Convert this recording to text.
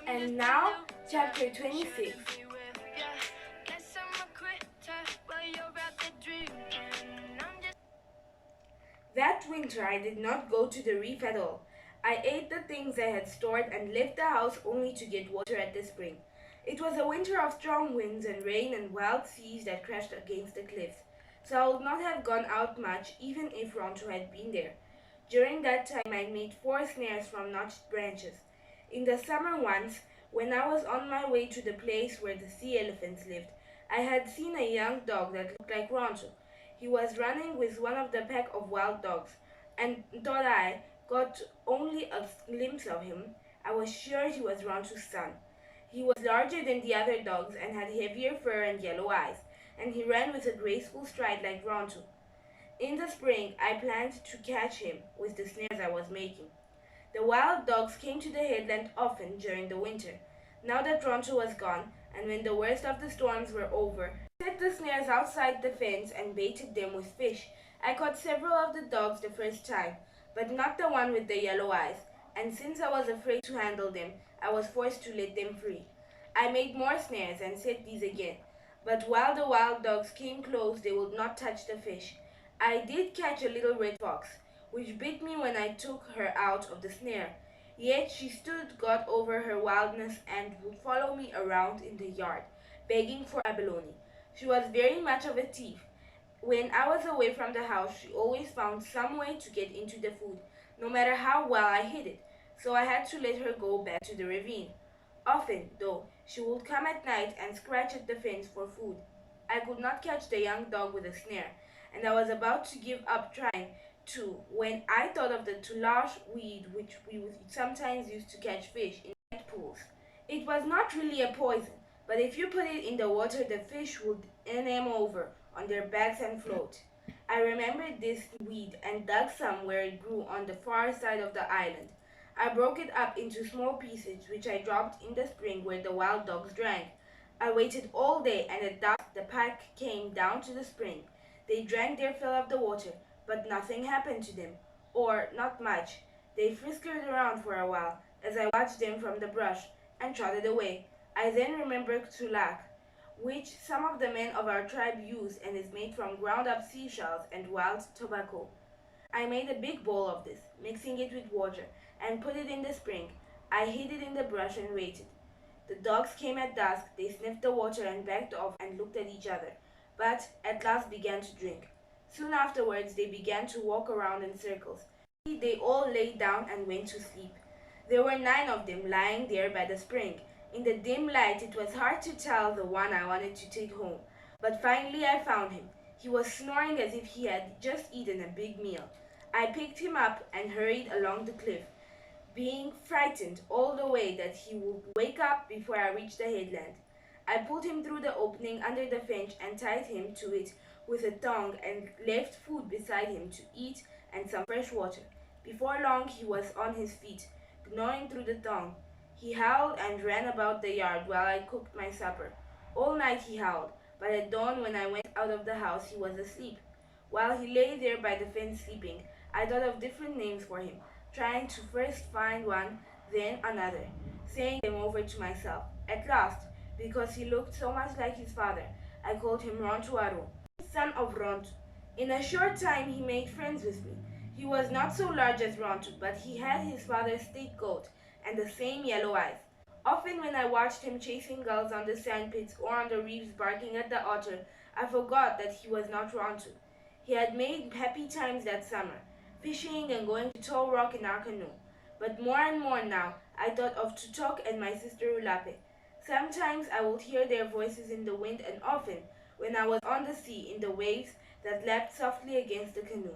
And now, chapter 26. That winter I did not go to the reef at all. I ate the things I had stored and left the house only to get water at the spring. It was a winter of strong winds and rain and wild seas that crashed against the cliffs, so I would not have gone out much even if Rontu had been there. During that time I made 4 snares from notched branches. In the summer once, when I was on my way to the place where the sea elephants lived, I had seen a young dog that looked like Rontu. He was running with one of the pack of wild dogs, and though I got only a glimpse of him, I was sure he was Rontu's son. He was larger than the other dogs and had heavier fur and yellow eyes, and he ran with a graceful stride like Rontu. In the spring, I planned to catch him with the snares I was making. The wild dogs came to the headland often during the winter. Now that Rontu was gone, and when the worst of the storms were over, I set the snares outside the fence and baited them with fish. I caught several of the dogs the first time, but not the one with the yellow eyes, and since I was afraid to handle them, I was forced to let them free. I made more snares and set these again, but while the wild dogs came close, they would not touch the fish. I did catch a little red fox, which bit me when I took her out of the snare. Yet she stood got over her wildness and would follow me around in the yard, begging for abalone. She was very much of a thief. When I was away from the house, she always found some way to get into the food, no matter how well I hid it, so I had to let her go back to the ravine. Often, though, she would come at night and scratch at the fence for food. I could not catch the young dog with a snare, and I was about to give up trying to when I thought of the tulare weed which we would sometimes use to catch fish in wet pools. It was not really a poison, but if you put it in the water, the fish would enam over on their backs and float. I remembered this weed and dug some where it grew on the far side of the island. I broke it up into small pieces, which I dropped in the spring where the wild dogs drank. I waited all day, and at dusk the pack came down to the spring. They drank their fill of the water, but nothing happened to them, or not much. They frisked around for a while, as I watched them from the brush, and trotted away. I then remembered tulak, which some of the men of our tribe use and is made from ground-up seashells and wild tobacco. I made a big bowl of this, mixing it with water, and put it in the spring. I hid it in the brush and waited. The dogs came at dusk, they sniffed the water and backed off and looked at each other, but at last began to drink. Soon afterwards they began to walk around in circles. They all lay down and went to sleep. There were 9 of them lying there by the spring. In the dim light it was hard to tell the one I wanted to take home, but finally I found him. He was snoring as if he had just eaten a big meal. I picked him up and hurried along the cliff, being frightened all the way that he would wake up before I reached the headland. I pulled him through the opening under the fence and tied him to it with a thong and left food beside him to eat and some fresh water. Before long he was on his feet, gnawing through the thong. He howled and ran about the yard while I cooked my supper. All night he howled, but at dawn when I went out of the house he was asleep. While he lay there by the fence sleeping, I thought of different names for him, trying to first find one, then another, saying them over to myself. At last, because he looked so much like his father, I called him Rontu, son of Rontu. In a short time he made friends with me. He was not so large as Rontu, but he had his father's thick coat and the same yellow eyes. Often when I watched him chasing gulls on the sandpits or on the reefs barking at the otter, I forgot that he was not Rontu. He had made happy times that summer, fishing and going to Tall Rock in our canoe. But more and more now, I thought of Tutok and my sister Ulape. Sometimes I would hear their voices in the wind, and often, when I was on the sea, in the waves that lapped softly against the canoe.